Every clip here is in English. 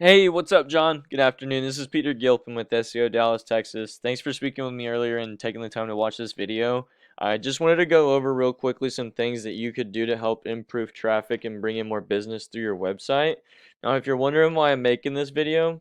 Hey, what's up, John? Good afternoon. This is Peter Gilpin with SEO Dallas, Texas. Thanks for speaking with me earlier and taking the time to watch this video. I just wanted to go over real quickly some things that you could do to help improve traffic and bring in more business through your website. Now, if you're wondering why I'm making this video,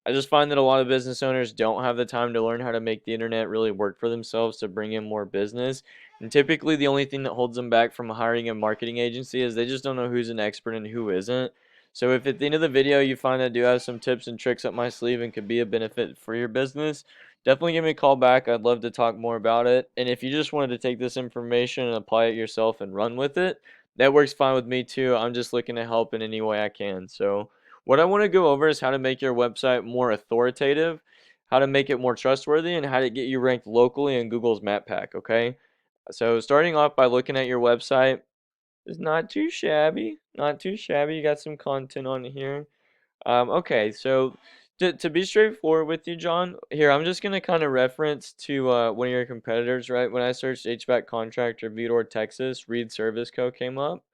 I just find that a lot of business owners don't have the time to learn how to make the internet really work for themselves to bring in more business. And typically, the only thing that holds them back from hiring a marketing agency is they just don't know who's an expert and who isn't. So if at the end of the video you find I do have some tips and tricks up my sleeve and could be a benefit for your business, definitely give me a call back. I'd love to talk more about it. And if you just wanted to take this information and apply it yourself and run with it, that works fine with me too. I'm just looking to help in any way I can. So what I want to go over is how to make your website more authoritative, how to make it more trustworthy, and how to get you ranked locally in Google's Map Pack, okay? So starting off by looking at your website, it's not too shabby. Not too shabby. You got some content on here. Okay, so to be straightforward with you, John, here I'm just gonna kind of reference to one of your competitors, right? When I searched HVAC contractor Vidor, Texas, Reed Service Co. came up.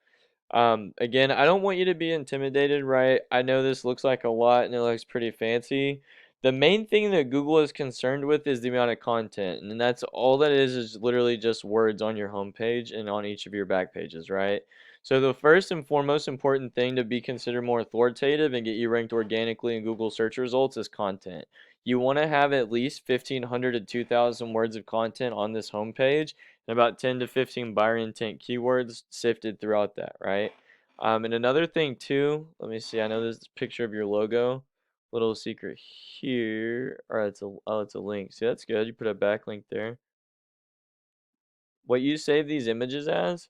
Again, I don't want you to be intimidated, right? I know this looks like a lot and it looks pretty fancy. The main thing that Google is concerned with is the amount of content, and that's all that is literally just words on your homepage and on each of your back pages, right? So the first and foremost important thing to be considered more authoritative and get you ranked organically in Google search results is content. You want to have at least 1,500 to 2,000 words of content on this homepage and about 10 to 15 buyer intent keywords sifted throughout that, right? And another thing too, let me see. I know there's a picture of your logo. Little secret here. All right, it's a link. See, that's good. You put a backlink there. What you save these images as,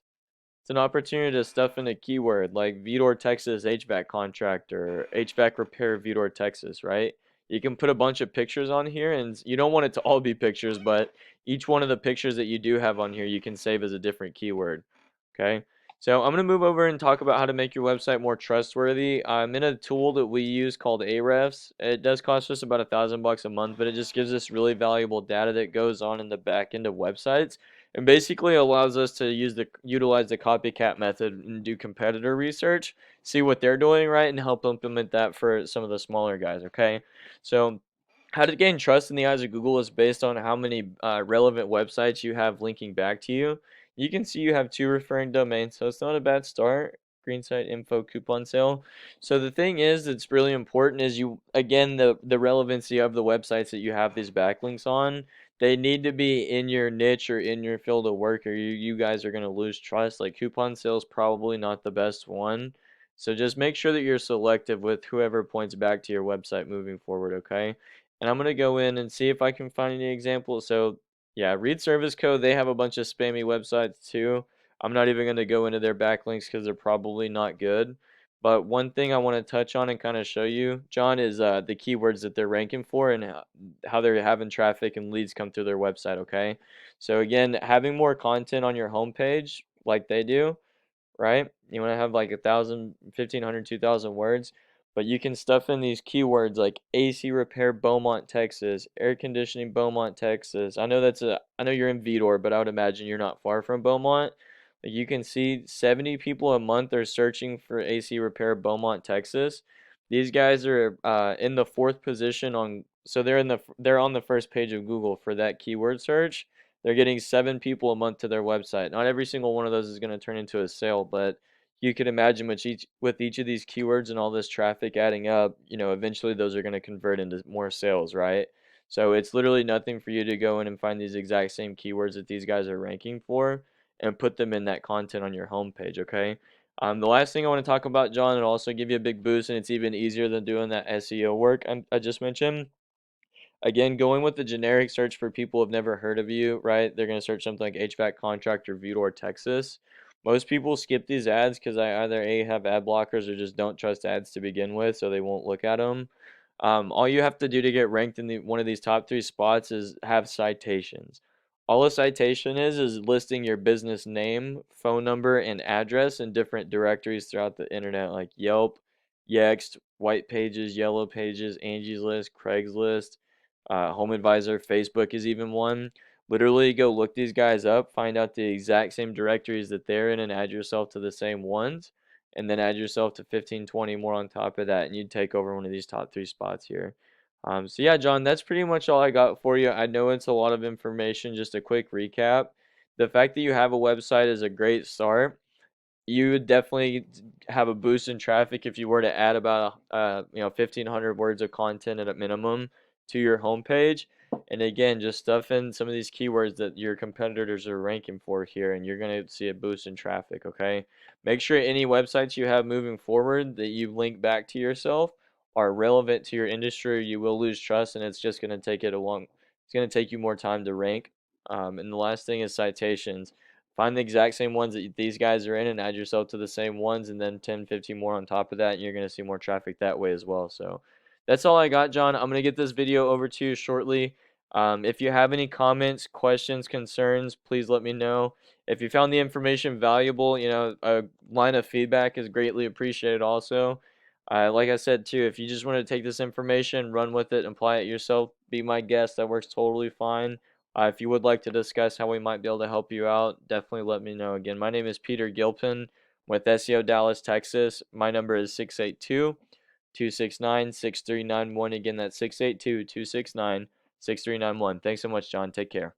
it's an opportunity to stuff in a keyword like Vidor, Texas HVAC contractor, HVAC repair Vidor, Texas, right? You can put a bunch of pictures on here, and you don't want it to all be pictures, but each one of the pictures that you do have on here, you can save as a different keyword. Okay, so I'm going to move over and talk about how to make your website more trustworthy. I'm in a tool that we use called Ahrefs. It does cost us about $1,000 a month, but it just gives us really valuable data that goes on in the back end of websites and basically allows us to utilize the copycat method and do competitor research, see what they're doing right, and help implement that for some of the smaller guys. Okay, so how to gain trust in the eyes of Google is based on how many relevant websites you have linking back to you. You can see you have 2 referring domains, so it's not a bad start. Green site info coupon sale. So the thing is that's really important is you again the relevancy of the websites that you have these backlinks on. They need to be in your niche or in your field of work, or you guys are gonna lose trust. Like coupon sales probably not the best one. So just make sure that you're selective with whoever points back to your website moving forward, okay? And I'm gonna go in and see if I can find any examples. So yeah, Read Service Code, they have a bunch of spammy websites too. I'm not even gonna go into their backlinks because they're probably not good. But one thing I want to touch on and kind of show you, John, is the keywords that they're ranking for and how they're having traffic and leads come through their website, okay? So again, having more content on your homepage like they do, right? You want to have like 1,000, 1,500, 2,000 words, but you can stuff in these keywords like AC repair Beaumont, Texas, air conditioning Beaumont, Texas. I know you're in Vidor, but I would imagine you're not far from Beaumont. Like you can see 70 people a month are searching for AC repair Beaumont, Texas. These guys are in the fourth position on, so they're on the first page of Google for that keyword search. They're getting 7 people a month to their website. Not every single one of those is going to turn into a sale, but you can imagine with each of these keywords and all this traffic adding up, eventually those are going to convert into more sales, right? So it's literally nothing for you to go in and find these exact same keywords that these guys are ranking for and put them in that content on your homepage, okay? The last thing I want to talk about, John, it'll also give you a big boost, and it's even easier than doing that SEO work I just mentioned. Again, going with the generic search for people who've never heard of you, right? They're going to search something like HVAC contractor, Vidor, Texas. Most people skip these ads because I either A, have ad blockers or just don't trust ads to begin with, so they won't look at them. All you have to do to get ranked in one of these top 3 spots is have citations. All a citation is listing your business name, phone number, and address in different directories throughout the internet like Yelp, Yext, White Pages, Yellow Pages, Angie's List, Craigslist, Home Advisor, Facebook is even one. Literally go look these guys up, find out the exact same directories that they're in, and add yourself to the same ones. and then add yourself to 15, 20 more on top of that, and you'd take over one of these top three spots here. So yeah, John, that's pretty much all I got for you. I know it's a lot of information, just a quick recap. The fact that you have a website is a great start. You would definitely have a boost in traffic if you were to add about 1,500 words of content at a minimum to your homepage. And again, just stuff in some of these keywords that your competitors are ranking for here, and you're going to see a boost in traffic. Okay, make sure any websites you have moving forward that you link back to yourself are relevant to your industry. Or you will lose trust, and it's just going to take it's going to take you more time to rank. And the last thing is citations. Find the exact same ones that these guys are in and add yourself to the same ones, and then 10, 15 more on top of that, and you're going to see more traffic that way as well. So that's all I got, John. I'm going to get this video over to you shortly. If you have any comments, questions, concerns, please let me know. If you found the information valuable, a line of feedback is greatly appreciated also. Like I said too, if you just want to take this information, run with it, apply it yourself, be my guest, that works totally fine. If you would like to discuss how we might be able to help you out, definitely let me know. Again, my name is Peter Gilpin with SEO Dallas, Texas. My number is 682-269-6391. Again, that's 682-269-6391. Thanks so much, John. Take care.